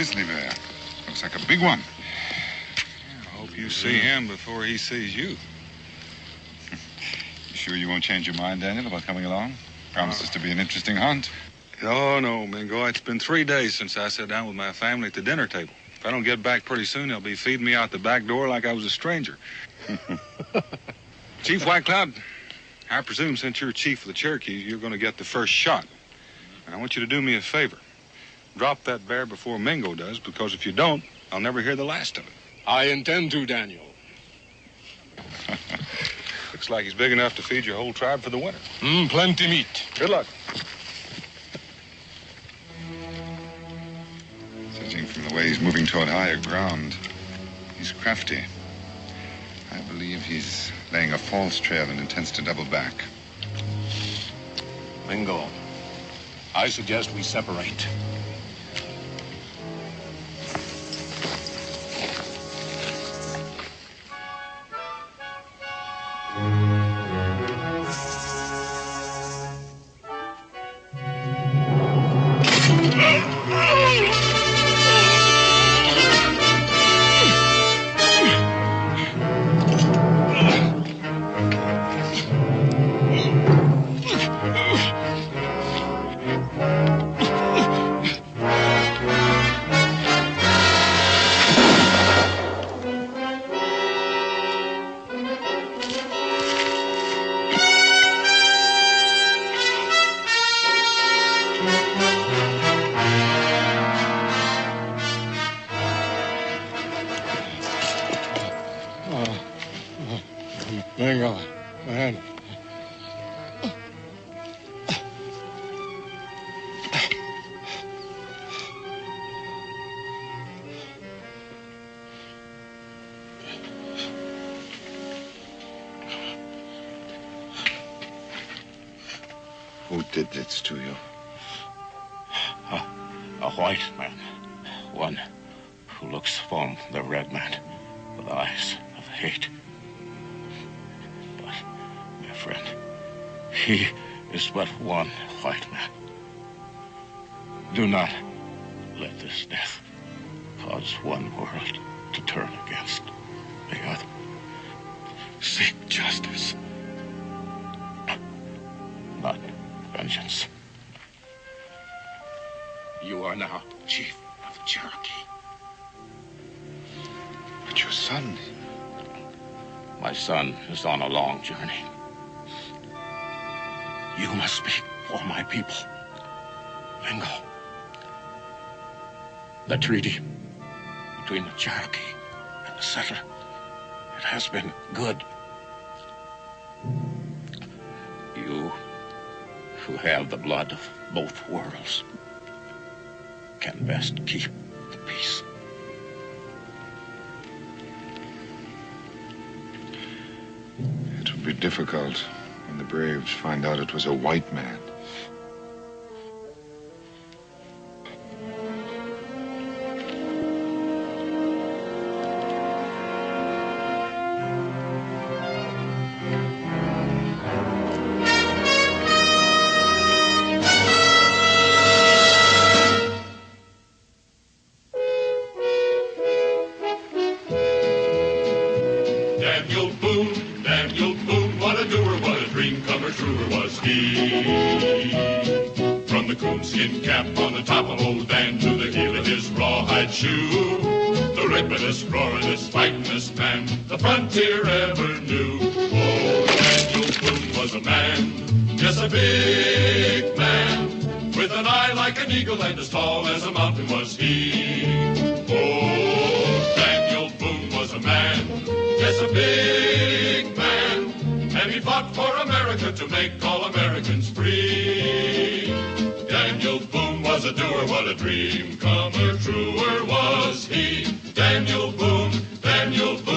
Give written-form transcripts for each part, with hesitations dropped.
grizzly bear. Looks like a big one. I hope you see him before he sees you. You sure you won't change your mind, Daniel, about coming along? Promises to be an interesting hunt. Oh, no, Mingo. It's been 3 days since I sat down with my family at the dinner table. If I don't get back pretty soon, they'll be feeding me out the back door like I was a stranger. Chief White Cloud, I presume since you're chief of the Cherokees, you're going to get the first shot. And I want you to do me a favor. Drop that bear before Mingo does, because if you don't, I'll never hear the last of it. I intend to, Daniel. Looks like he's big enough to feed your whole tribe for the winter. Plenty meat. Good luck. Judging from the way he's moving toward higher ground, he's crafty. I believe he's laying a false trail and intends to double back. Mingo, I suggest we separate. Mingo, man. Who did this to you? A white man. One who looks from the red man with eyes of hate. But, my friend, he is but one white man. Do not let this death cause one world to turn against the other. Seek justice, not vengeance. You are now chief of Cherokee. But your son... My son is on a long journey. You must speak for my people. Mingo. The treaty between the Cherokee and the settler, it has been good. You, who have the blood of both worlds, can best keep the peace. It would be difficult when the braves find out it was a white man. Daniel Boone, what a doer, what a dream comer, truer was he. From the coonskin cap on the top of old Dan to the heel of his rawhide shoe, the rippenest, roaringest, fightingest man the frontier ever knew. Oh, Daniel Boone was a man, yes, a big man, with an eye like an eagle and as tall as a mountain was he. Oh, Daniel Boone was a man, yes, a big man, and he fought for America to make all Americans free. Daniel Boone was a doer, what a dream comer, truer was he. Daniel Boone, Daniel Boone.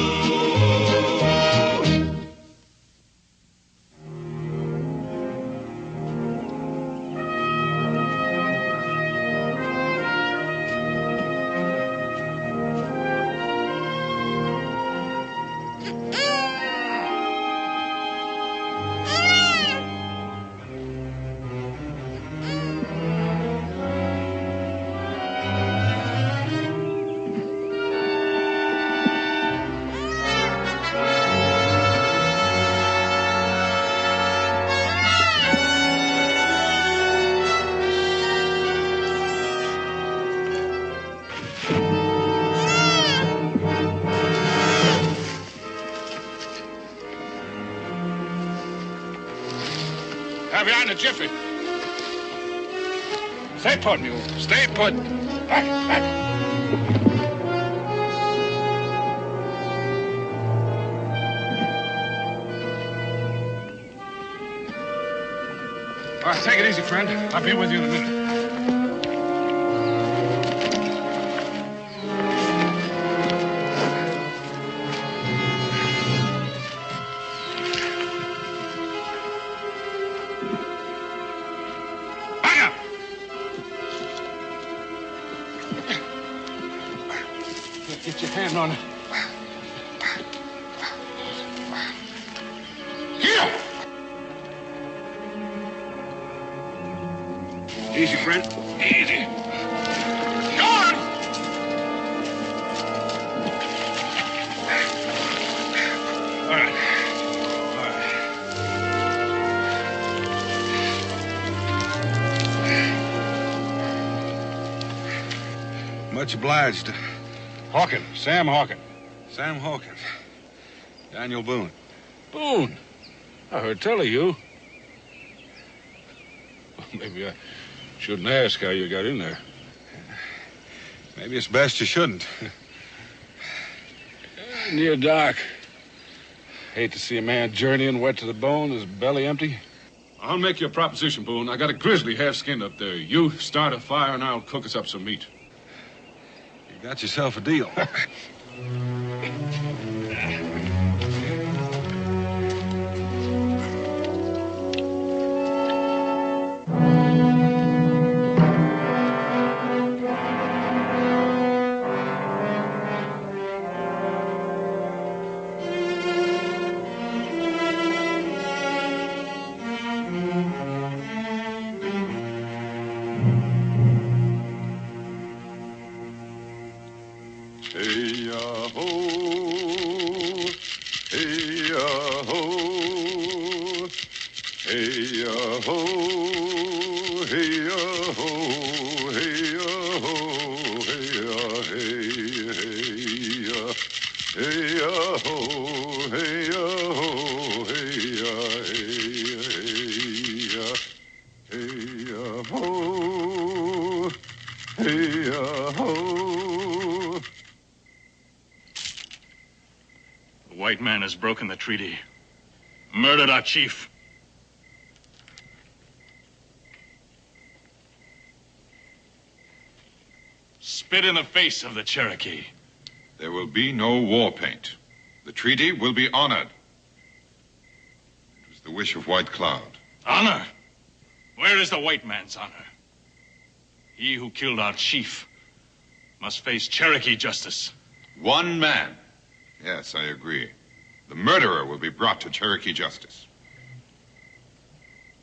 Have you in a jiffy. Stay put, mule. Stay put. Back, back. All right, take it easy, friend. I'll be with you in a minute. Back up! Get your hand on it. Here! Easy, friend. Easy. Go on! All right. All right. Much obliged. Hawkins. Sam Hawkins. Sam Hawkins. Daniel Boone. Boone. I heard tell of you. Well, maybe I shouldn't ask how you got in there. Maybe it's best you shouldn't. Near dark. Hate to see a man journeying wet to the bone, his belly empty. I'll make you a proposition, Boone. I got a grizzly half-skinned up there. You start a fire and I'll cook us up some meat. You got yourself a deal. The white man has broken the treaty, murdered our chief. Spit in the face of the Cherokee. There will be no war paint. The treaty will be honored. It was the wish of White Cloud. Honor? Where is the white man's honor? He who killed our chief must face Cherokee justice. One man. Yes, I agree. The murderer will be brought to Cherokee justice.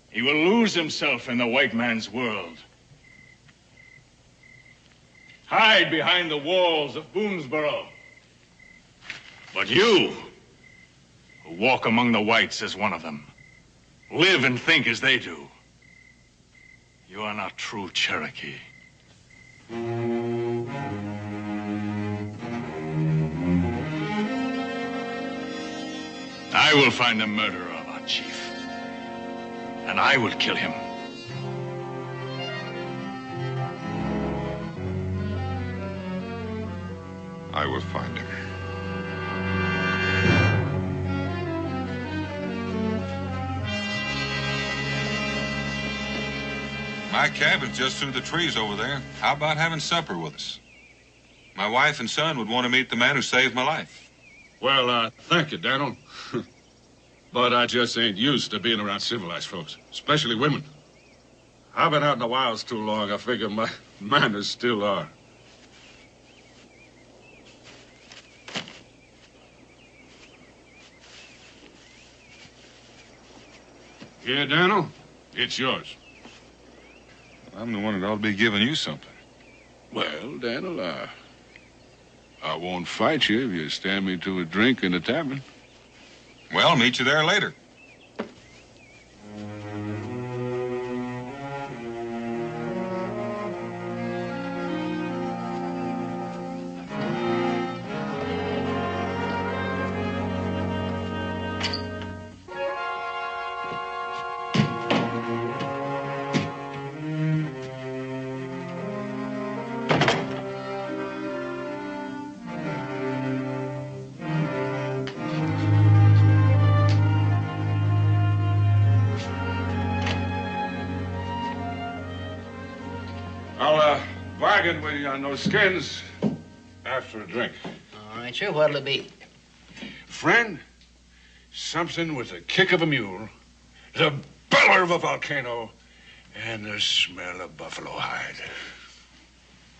He will lose himself in the white man's world. Hide behind the walls of Boonesboro. But you, who walk among the whites as one of them, live and think as they do, you are not true Cherokee. I will find the murderer of our chief, and I will kill him. I will find him. My cabin's just through the trees over there. How about having supper with us? My wife and son would want to meet the man who saved my life. Well, thank you, Daniel. But I just ain't used to being around civilized folks, especially women. I've been out in the wilds too long. I figure my manners still are. Here, Daniel, it's yours. I'm the one that ought to be giving you something. Well, Daniel, I won't fight you if you stand me to a drink in the tavern. Well, I'll meet you there later. bargain with you on those skins after a drink. All right, sir. What'll it be? Friend, something with the kick of a mule, the bellow of a volcano, and the smell of buffalo hide.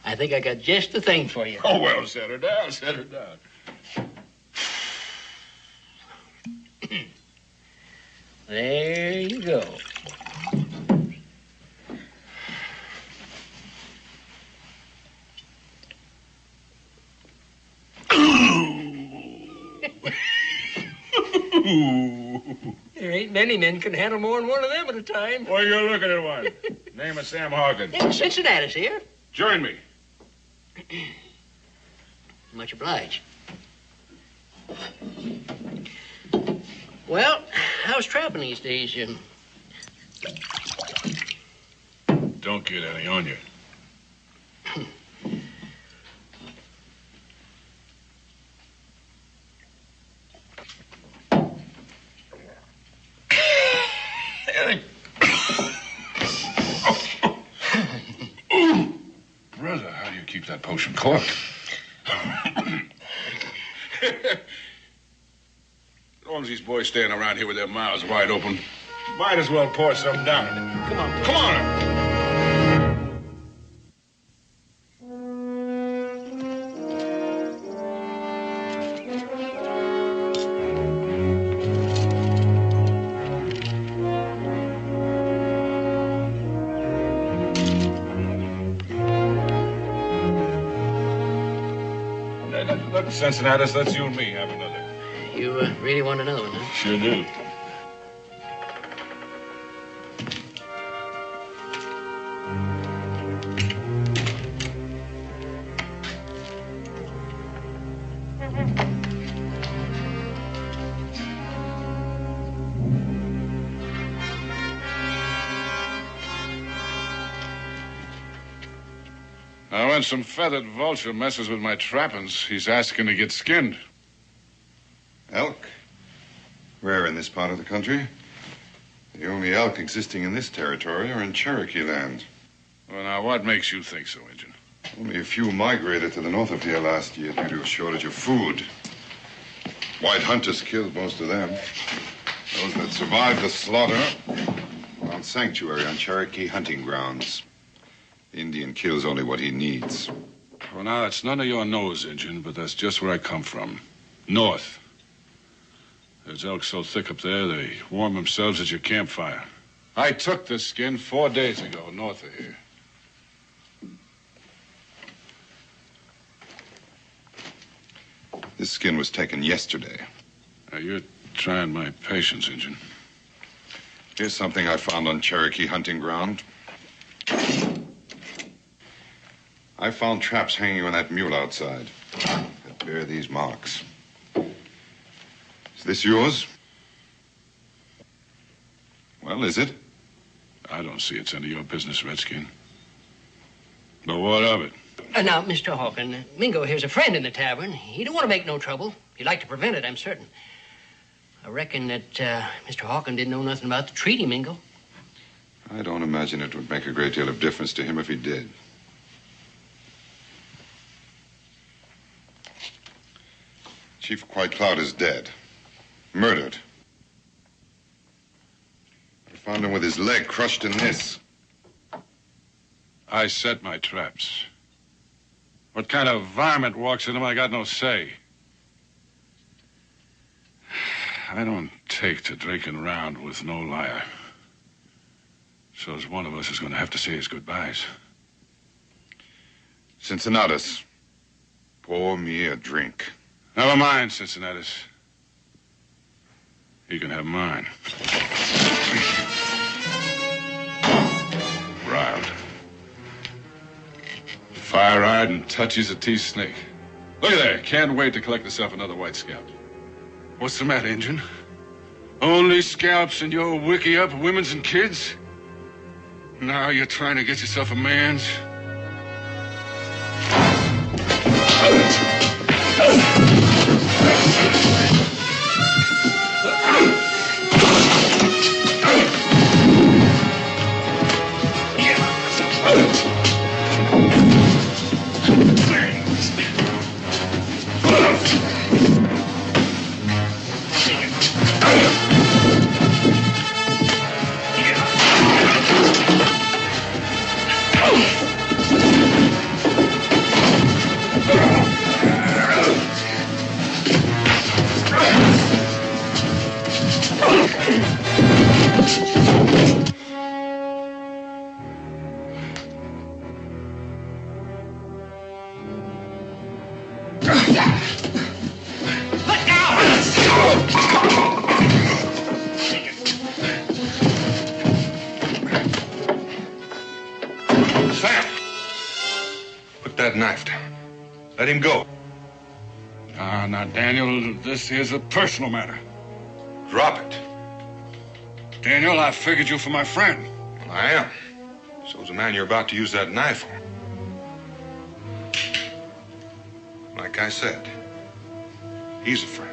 I think I got just the thing for you. Oh, well, set her down, set her down. There you go. There ain't many men can handle more than one of them at a time. Well, you're looking at one. Name of Sam Hawkins. Yeah, Cincinnati's here. Join me. Much obliged. Well, how's trapping these days? Don't get any on you. Brother, how do you keep that potion corked? As long as these boys stand around here with their mouths wide open, might as well pour something down in it. Come on. Come on. Look, Cincinnati, let's you and me have another. You really want another one, huh? Sure do. Now, when some feathered vulture messes with my trappings, he's asking to get skinned. Elk? Rare in this part of the country. The only elk existing in this territory are in Cherokee land. Well, now, what makes you think so, Injun? Only a few migrated to the north of here last year due to a shortage of food. White hunters killed most of them. Those that survived the slaughter found sanctuary on Cherokee hunting grounds. The Indian kills only what he needs. Well, now, that's none of your nose, Injun, but that's just where I come from. North. There's elk so thick up there, they warm themselves at your campfire. I took this skin 4 days ago, north of here. This skin was taken yesterday. Now, you're trying my patience, Injun. Here's something I found on Cherokee hunting ground. I found traps hanging on that mule outside that bear these marks. Is this yours? Well, is it? I don't see it's any of your business, Redskin. But what of it? Now, Mr. Hawkins, Mingo here's a friend in the tavern. He don't want to make no trouble. He'd like to prevent it, I'm certain. I reckon that Mr. Hawkins didn't know nothing about the treaty, Mingo. I don't imagine it would make a great deal of difference to him if he did. Chief White Cloud is dead. Murdered. I found him with his leg crushed in this. I set my traps. What kind of varmint walks in them, I got no say. I don't take to drinking around with no liar. So's one of us is going to have to say his goodbyes. Cincinnatus, pour me a drink. Never mind, Cincinnatus. You can have mine. Riled. Fire-eyed and touchy as a tea-snake. Look at there. Can't wait to collect yourself another white scalp. What's the matter, Injun? Only scalps in your wiki up women's and kids? Now you're trying to get yourself a man's? Let him go. Now, Daniel, this is a personal matter. Drop it. Daniel, I figured you for my friend. Well, I am. So's the man you're about to use that knife on. Like I said, he's a friend.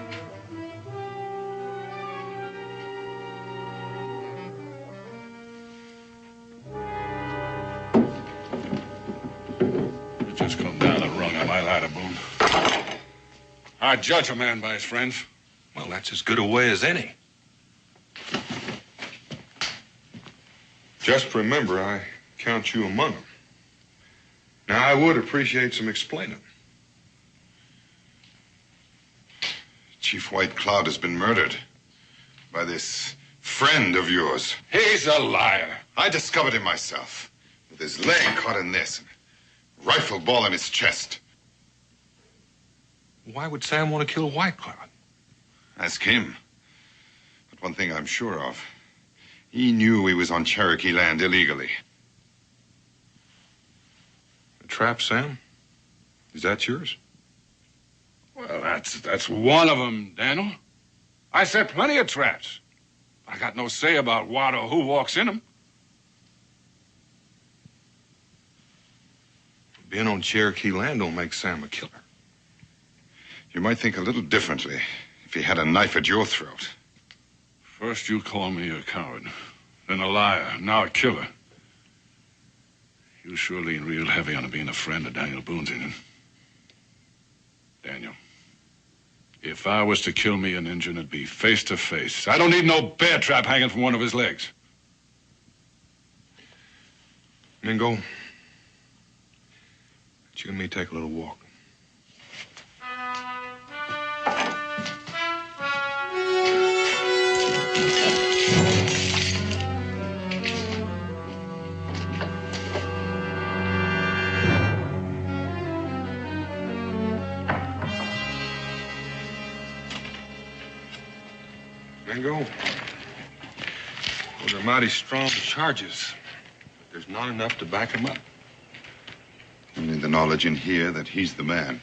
You just come down the rung of my ladder, Boone. I judge a man by his friends. Well, that's as good a way as any. Just remember, I count you among them. Now, I would appreciate some explaining. Chief White Cloud has been murdered by this friend of yours. He's a liar. I discovered him myself, with his leg caught in this, and a rifle ball in his chest. Why would Sam want to kill White Cloud? Ask him. But one thing I'm sure of. He knew he was on Cherokee land illegally. The trap, Sam? Is that yours? Well, that's one of them, Daniel. I set plenty of traps. I got no say about what or who walks in them. Being on Cherokee land don't make Sam a killer. You might think a little differently if he had a knife at your throat. First you call me a coward, then a liar, now a killer. You sure lean real heavy on being a friend of Daniel Boone's, Indian. Daniel, if I was to kill me an Injun, it'd be face to face. I don't need no bear trap hanging from one of his legs. Mingo, let you and me take a little walk. Mingo, those are mighty strong charges. But there's not enough to back them up. Only the knowledge in here that he's the man.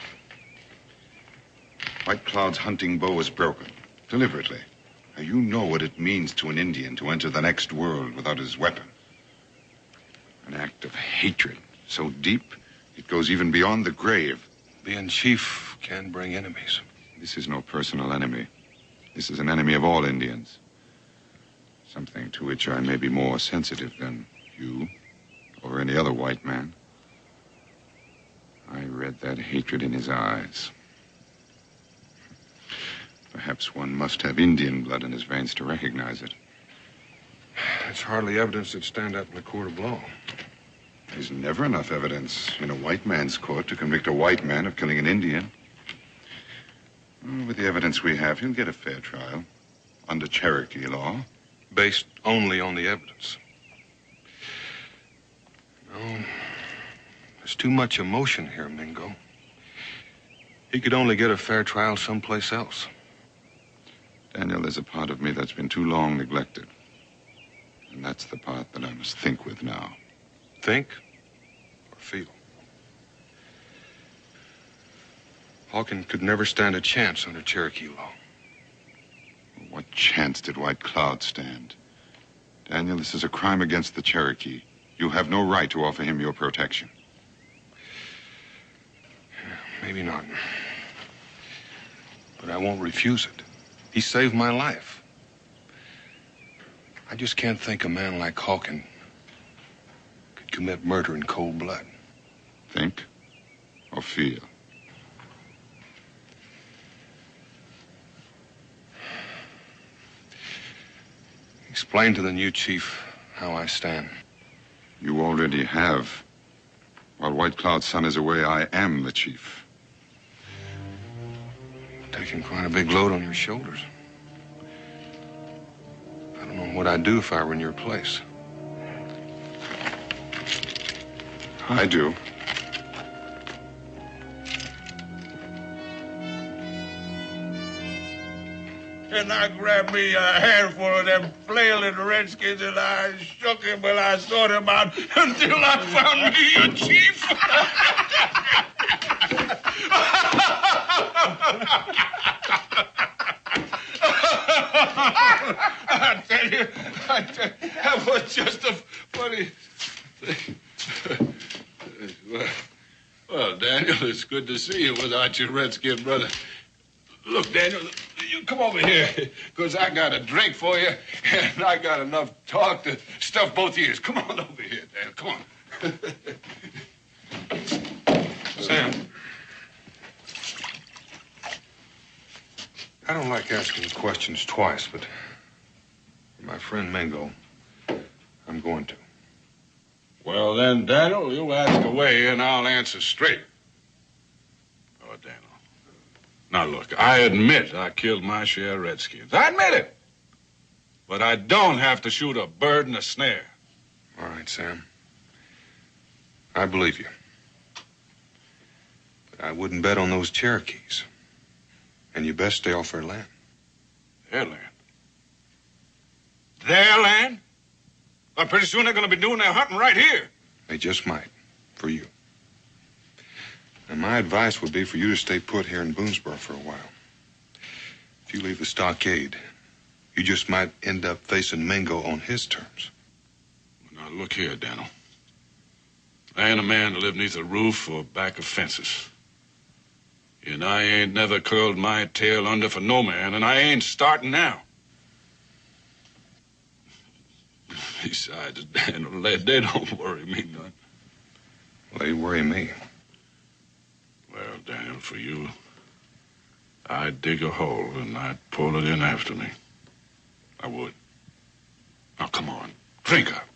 White Cloud's hunting bow was broken, deliberately. Now, you know what it means to an Indian to enter the next world without his weapon. An act of hatred so deep, it goes even beyond the grave. Being chief can bring enemies. This is no personal enemy. This is an enemy of all Indians. Something to which I may be more sensitive than you or any other white man. I read that hatred in his eyes. Perhaps one must have Indian blood in his veins to recognize it. It's hardly evidence that stand up in a court of law. There's never enough evidence in a white man's court to convict a white man of killing an Indian. Well, with the evidence we have, he'll get a fair trial under Cherokee law. Based only on the evidence. No, there's too much emotion here, Mingo. He could only get a fair trial someplace else. Daniel, there's a part of me that's been too long neglected. And that's the part that I must think with now. Think or feel? Hawkins could never stand a chance under Cherokee law. What chance did White Cloud stand? Daniel, this is a crime against the Cherokee. You have no right to offer him your protection. Maybe not. But I won't refuse it. He saved my life. I just can't think a man like Hawkins could commit murder in cold blood. Think or feel? Explain to the new chief how I stand. You already have. While White Cloud's son is away, I am the chief. Taking quite a big load on your shoulders. I don't know what I'd do if I were in your place. I do. And I grabbed me a handful of them flailing redskins and I shook him and I sorted him out until I found me a chief. I tell you, that was just a funny thing. Well, Daniel, it's good to see you without your redskin brother. Look, Daniel, you come over here, because I got a drink for you, and I got enough talk to stuff both ears. Come on over here, Daniel, come on. Sam, I don't like asking questions twice, but for my friend Mingo, I'm going to. Well, then, Daniel, you ask away, and I'll answer straight. Oh, Daniel. Now, look, I admit I killed my share of redskins. I admit it. But I don't have to shoot a bird in a snare. All right, Sam. I believe you. But I wouldn't bet on those Cherokees. And you best stay off their land. Their land? Their land? Well, pretty soon they're going to be doing their hunting right here. They just might, for you. And my advice would be for you to stay put here in Boonesboro for a while. If you leave the stockade, you just might end up facing Mingo on his terms. Now, look here, Daniel. I ain't a man to live neath a roof or back of fences. And I ain't never curled my tail under for no man, and I ain't starting now. Besides, Daniel, they don't worry me none. Well, they worry me. Well, Daniel, for you, I'd dig a hole and I'd pull it in after me. I would. Now, come on. Drink up.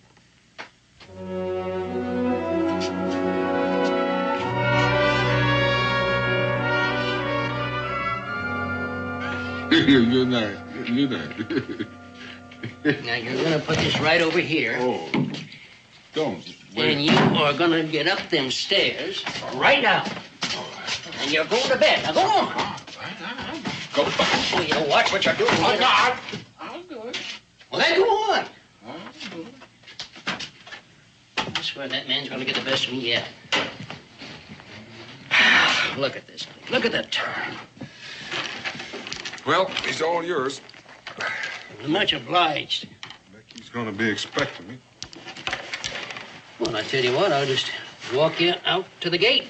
You're nice. You're nice. Now, you're going to put this right over here. Oh, don't. Wait. And you are going to get up them stairs right out. And you're going to bed. Now, go on. Go back. Well, you watch what you're doing. I'll do it. Well, then go on. I'll do it. I swear that man's going to get the best of me yet. Look at this. Look at the turn. Well, he's all yours. Much obliged. He's going to be expecting me. Well, I tell you what, I'll just walk you out to the gate.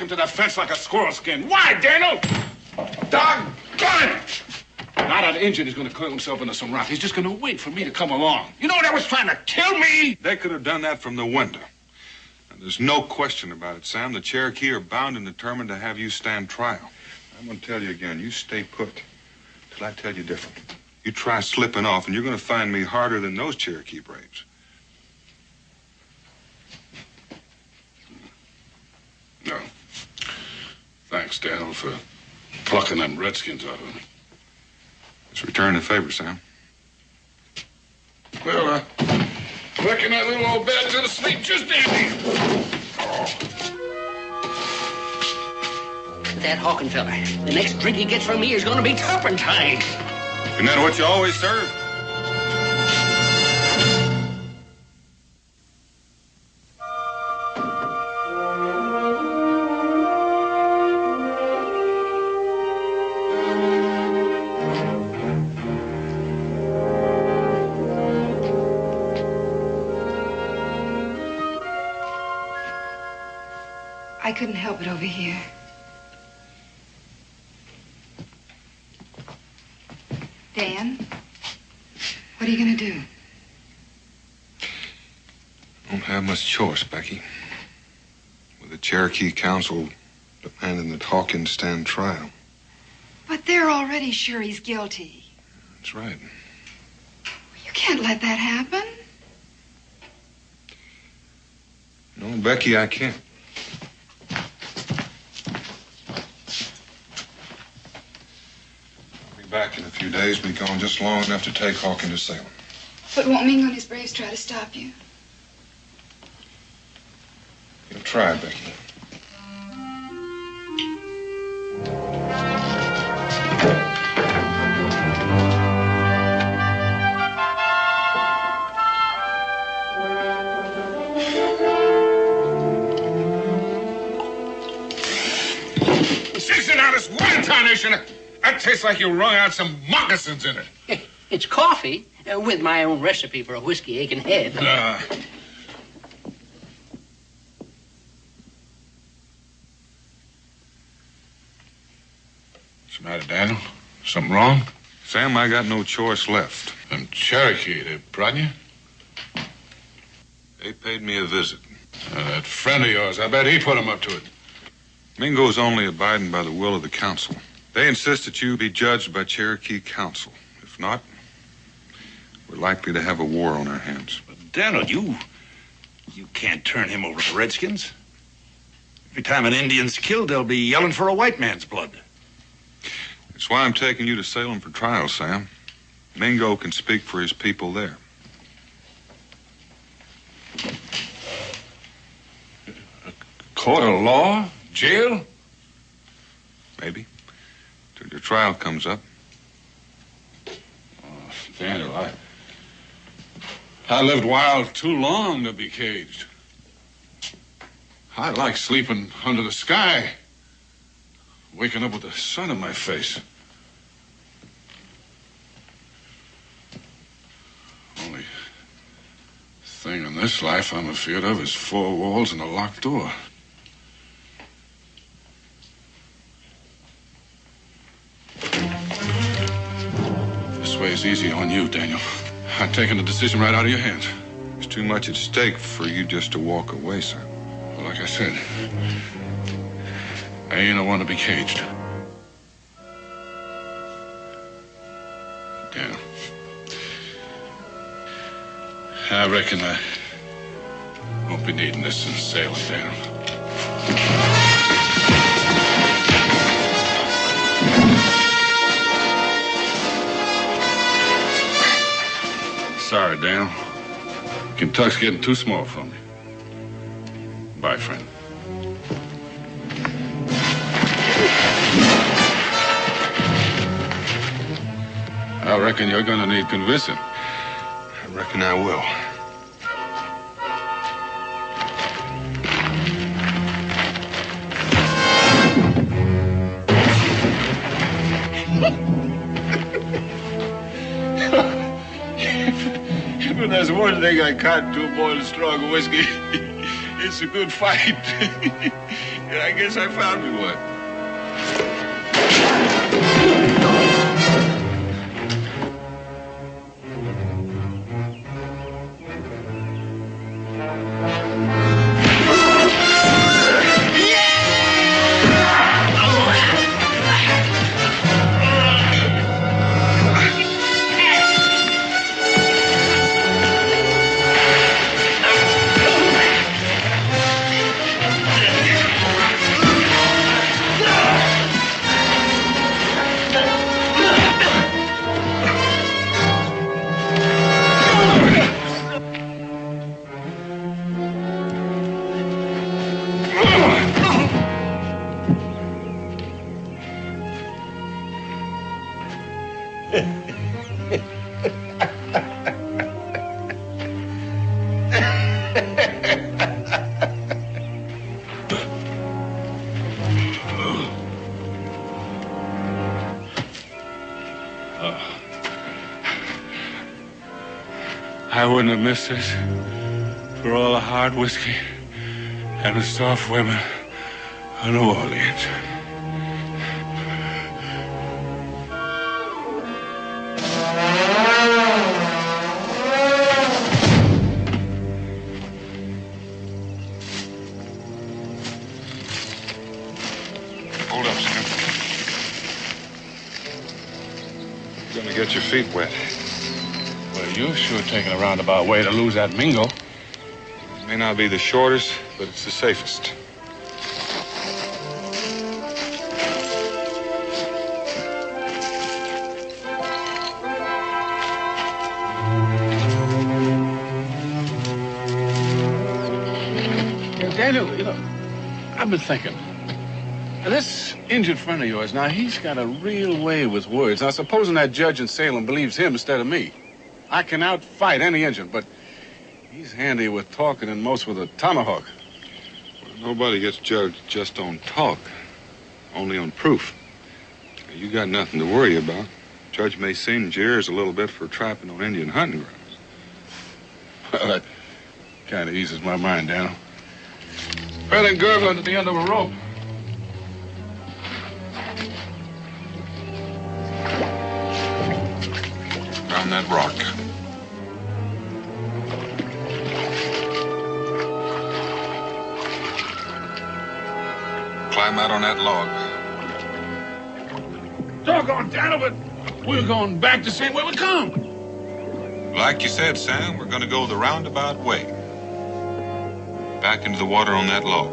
To the fence like a squirrel skin. Why, Daniel? Doggone it! Now that Injun is going to curl himself into some rock. He's just going to wait for me to come along. You know that was trying to kill me? They could have done that from the window. And there's no question about it, Sam. The Cherokee are bound and determined to have you stand trial. I'm going to tell you again, you stay put till I tell you different. You try slipping off, and you're going to find me harder than those Cherokee braves. No. Thanks, Daniel, for plucking them redskins out of me. Just return the favor, Sam. Well, I reckon that little old bed's gonna sleep just dandy. Oh. That Hawkin fella, the next drink he gets from me is gonna be turpentine. Isn't that what you always serve? couldn't help it over here. Dan, what are you going to do? Don't have much choice, Becky. With the Cherokee Council demanding that Hawkins stand trial. But they're already sure he's guilty. That's right. You can't let that happen. No, Becky, I can't. I'll be back in a few days. Be gone just long enough to take Hawkins to Salem. But won't Mingo and his braves try to stop you? You'll try, Becky. That tastes like you wrung out some moccasins in it. It's coffee with my own recipe for a whiskey aching head. What's the matter, Daniel? Something wrong? Sam, I got no choice left. Them Cherokee, they brought you? They paid me a visit. That friend of yours, I bet he put him up to it. Mingo's only abiding by the will of the council. They insist that you be judged by Cherokee Council. If not, we're likely to have a war on our hands. But Daniel, you can't turn him over to the Redskins. Every time an Indian's killed, they'll be yelling for a white man's blood. That's why I'm taking you to Salem for trial, Sam. Mingo can speak for his people there. A court of law? Jail? Maybe. Till your trial comes up. Oh, Daniel, I lived wild too long to be caged. I like sleeping under the sky, waking up with the sun in my face. Only thing in this life I'm afraid of is four walls and a locked door. This way is easy on you, Daniel. I'm taking the decision right out of your hands. There's too much at stake for you just to walk away, sir. Well, like I said, I ain't the one to be caged. Daniel, I reckon I won't be needing this in Salem, Daniel. Sorry, Daniel. Kentucky's getting too small for me. Bye, friend. I reckon you're gonna need convincing. I reckon I will. If there's one thing I can't do more than strong whiskey, it's a good fight. And I guess I found me one. I wouldn't have missed this for all the hard whiskey and the soft women New Orleans. Hold up, Sam. You're gonna get your feet wet. Well, you're sure taking a roundabout way to lose that Mingo. It may not be the shortest, but it's the safest. Daniel, I've been thinking. Now, this injured friend of yours, now, he's got a real way with words. Now, supposing that judge in Salem believes him instead of me. I can outfight any Injun, but he's handy with talking and most with a tomahawk. Well, nobody gets judged just on talk, only on proof. Now, you got nothing to worry about. Judge may singe your ears a little bit for trapping on Indian hunting grounds. Well, that kind of eases my mind, Daniel. Better than gurgling at the end of a rope. Down that rock. Climb out on that log. Doggone, Daniel, but we're going back the same way we come. Like you said, Sam, we're gonna go the roundabout way. Back into the water on that log.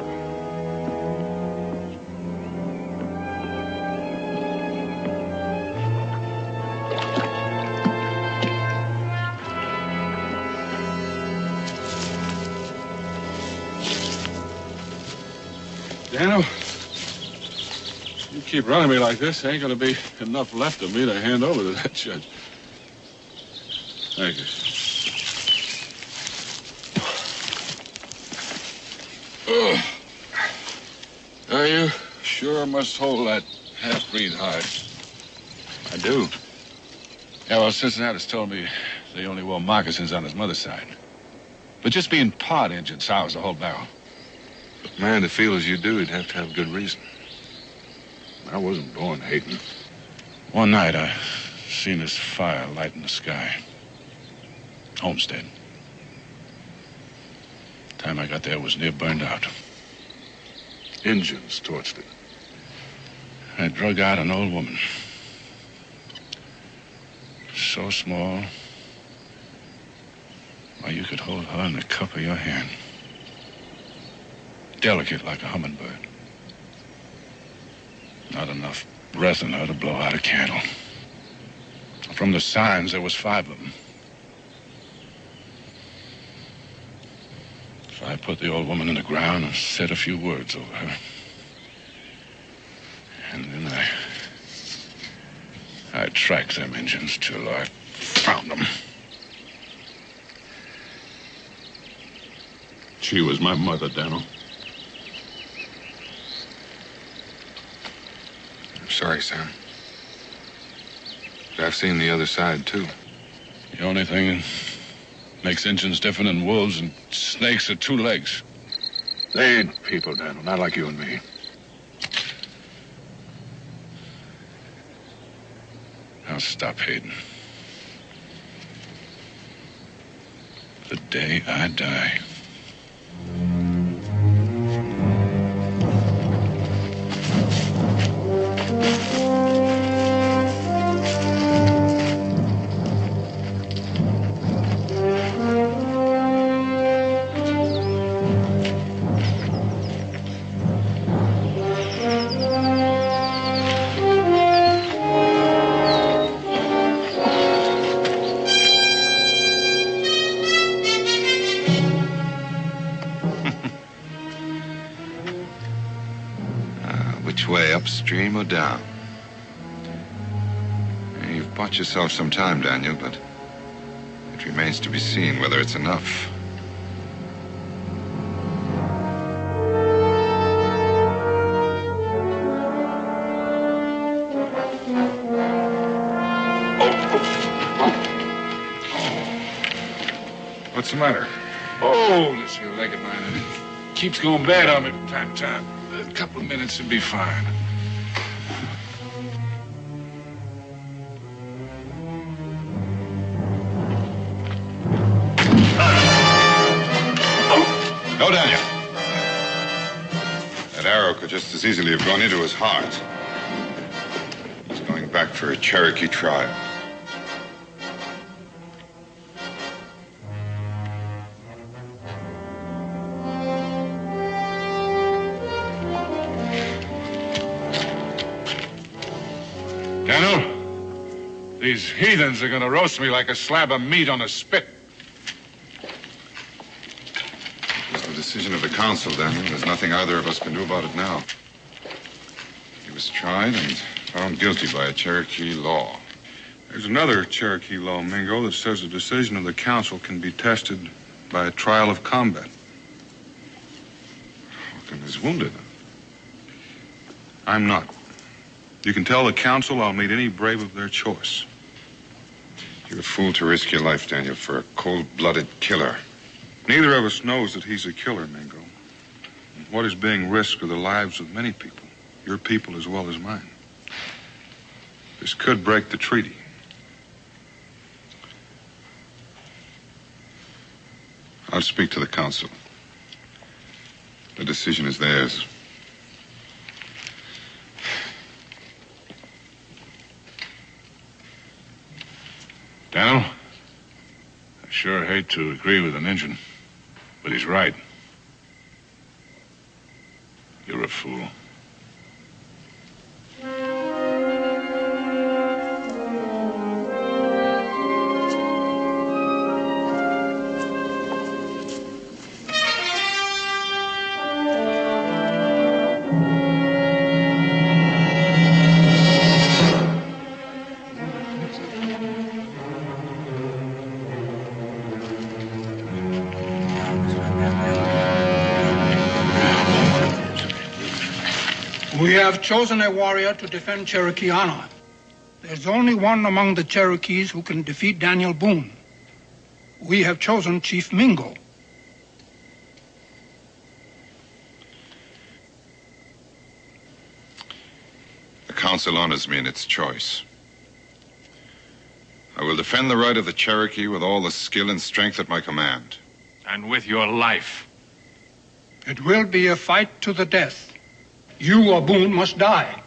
Daniel, you keep running me like this, ain't gonna be enough left of me to hand over to that judge. Thank you. Are you sure must hold that half-breed hide? I do. Yeah, well, Cincinnati's told me they only wore moccasins on his mother's side. But just being part Injun sours the whole barrel. But, man, to feel as you do, you'd have to have good reason. I wasn't born hating. One night, I seen this fire light in the sky. Homestead. Time I got there, it was near burned out. Injuns torched it. I drug out an old woman. So small. Why, you could hold her in the cup of your hand. Delicate like a hummingbird. Not enough breath in her to blow out a candle. From the signs, there was 5 of them. So I put the old woman in the ground and said a few words over her. And then I tracked them Injuns till I found them. She was my mother, Daniel. I'm sorry, Sam. But I've seen the other side, too. The only thing that makes Injuns different than wolves and snakes are 2 legs. They ain't people, Daniel, not like you and me. I'll stop hating. The day I die. Which way, upstream or down? You've bought yourself some time, Daniel, but it remains to be seen whether it's enough. What's the matter? Oh, this here leg of mine, it keeps going bad on me from time to time. A couple of minutes would be fine. No, Daniel. That arrow could just as easily have gone into his heart. He's going back for a Cherokee trial. Daniel, these heathens are going to roast me like a slab of meat on a spit. It's the decision of the council, Daniel. There's nothing either of us can do about it now. He was tried and found guilty by a Cherokee law. There's another Cherokee law, Mingo, that says the decision of the council can be tested by a trial of combat. Hawken is wounded. I'm not. You can tell the council I'll meet any brave of their choice. You're a fool to risk your life, Daniel, for a cold-blooded killer. Neither of us knows that he's a killer, Mingo. What is being risked are the lives of many people, your people as well as mine. This could break the treaty. I'll speak to the council. The decision is theirs. Daniel, I sure hate to agree with an Injun, but he's right. You're a fool. We have chosen a warrior to defend Cherokee honor. There's only one among the Cherokees who can defeat Daniel Boone. We have chosen Chief Mingo. The council honors me in its choice. I will defend the right of the Cherokee with all the skill and strength at my command. And with your life. It will be a fight to the death. You or Boone must die.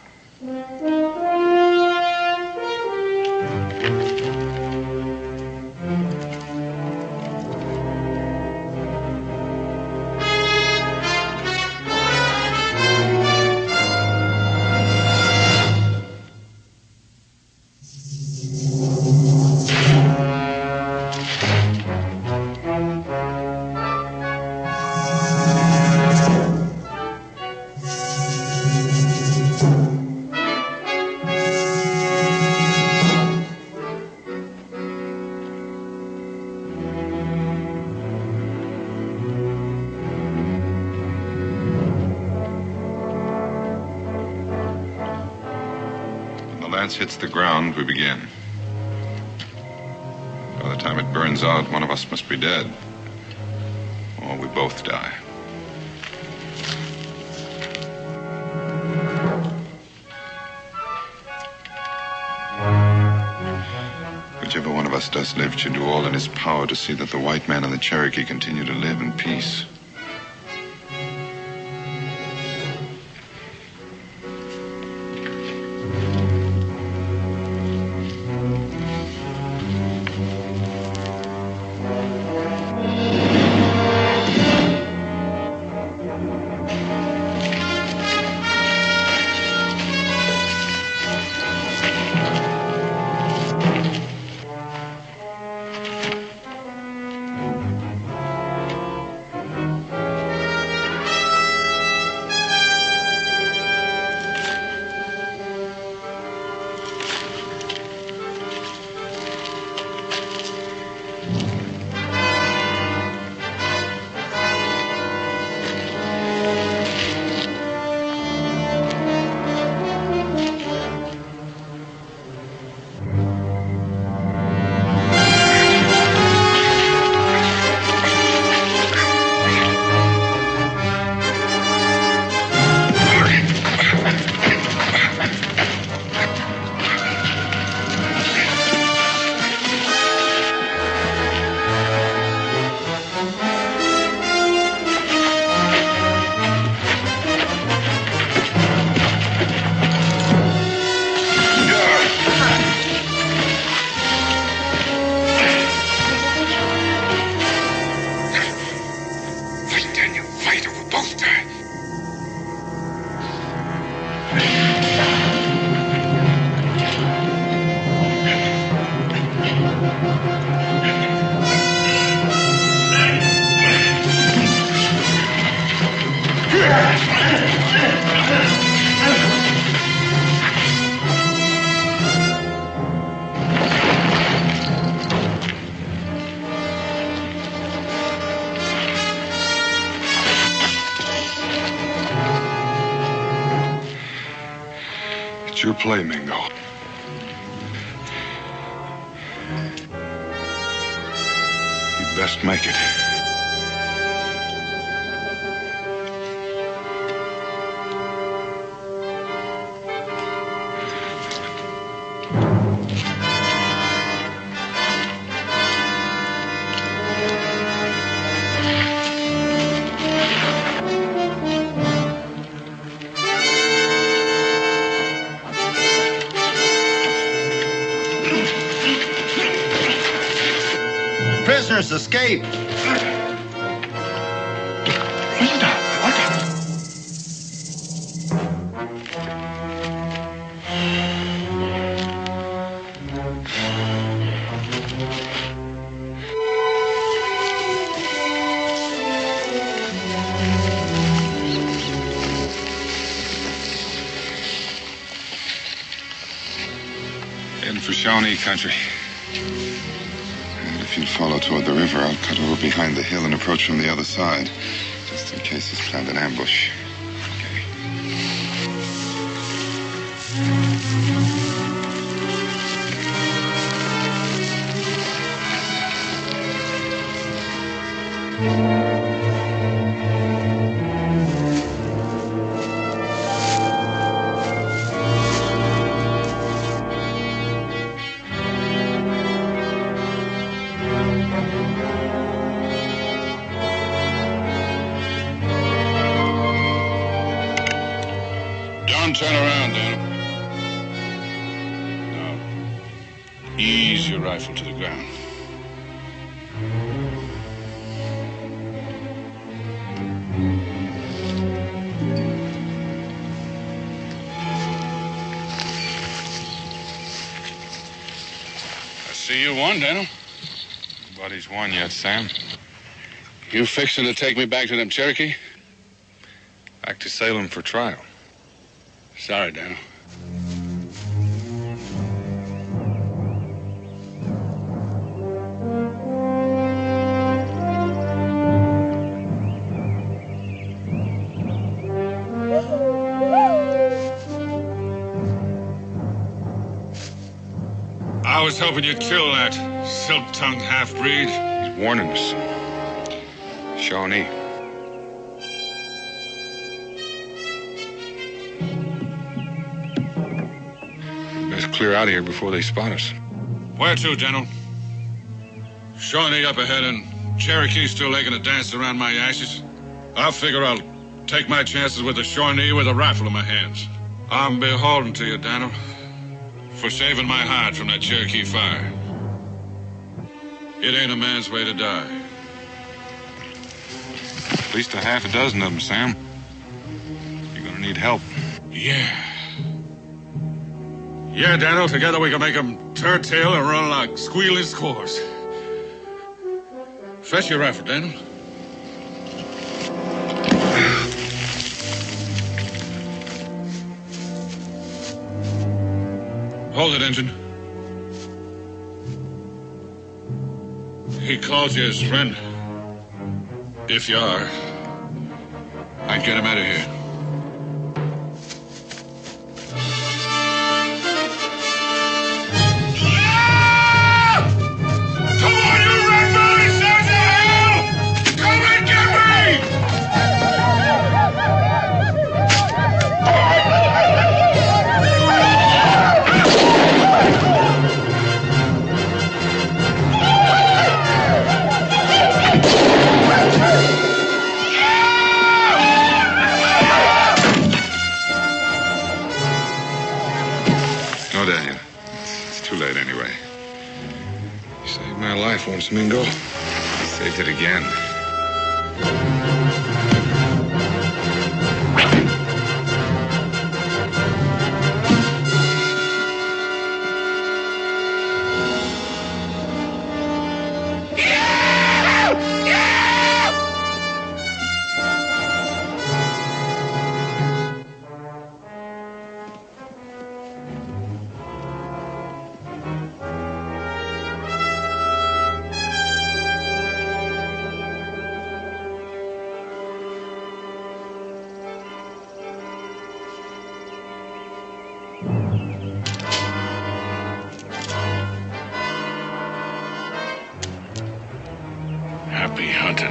Hits the ground, we begin. By the time it burns out, one of us must be dead. Or we both die. Whichever one of us does live should do all in his power to see that the white man and the Cherokee continue to live in peace. It's your play, Mingo. You'd best make it. Prisoners escape. Heading for Shawnee country. And if you follow toward the river, I'll cut over behind the hill and approach from the other side, just in case he's planned an ambush. Don't turn around, Daniel. Now, ease your rifle to the ground. I see you won, Daniel. Nobody's won yet, Sam. You fixing to take me back to them Cherokee? Back to Salem for trial. Sorry, Daniel. I was hoping you'd kill that silk-tongued half-breed. He's warning us. Shawnee. Best clear out of here before they spot us. Where to, General? Shawnee up ahead and Cherokee still making a dance around my ashes. I figure I'll take my chances with the Shawnee with a rifle in my hands. I'm beholden to you, Daniel, for saving my hide from that Cherokee fire. It ain't a man's way to die. At least a half a dozen of them, Sam. You're gonna need help. Yeah. Yeah, Daniel, together we can make them turn tail and run like squealing squaws. Fetch your rifle, Daniel. Hold it, Engine. He calls you his friend. If you are, I'd get him out of here. No, Daniel. It's too late anyway. You saved my life once, Mingo. You saved it again. I'll be hunting.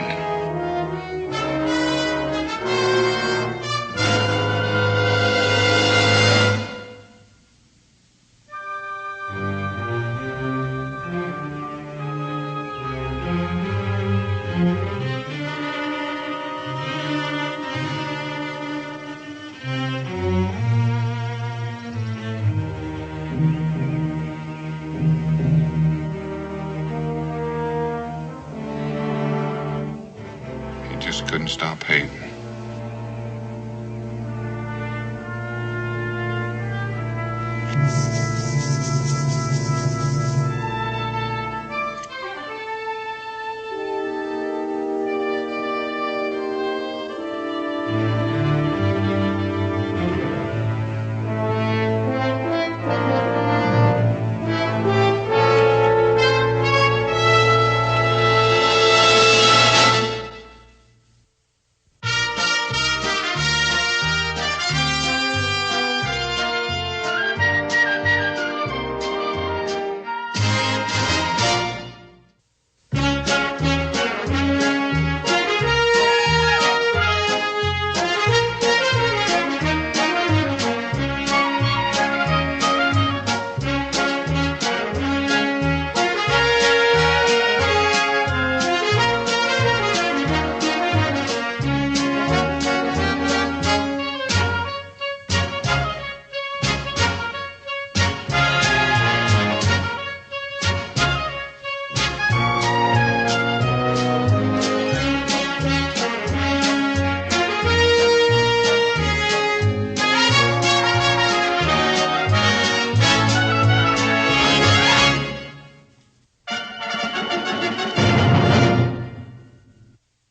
He just couldn't stop hating.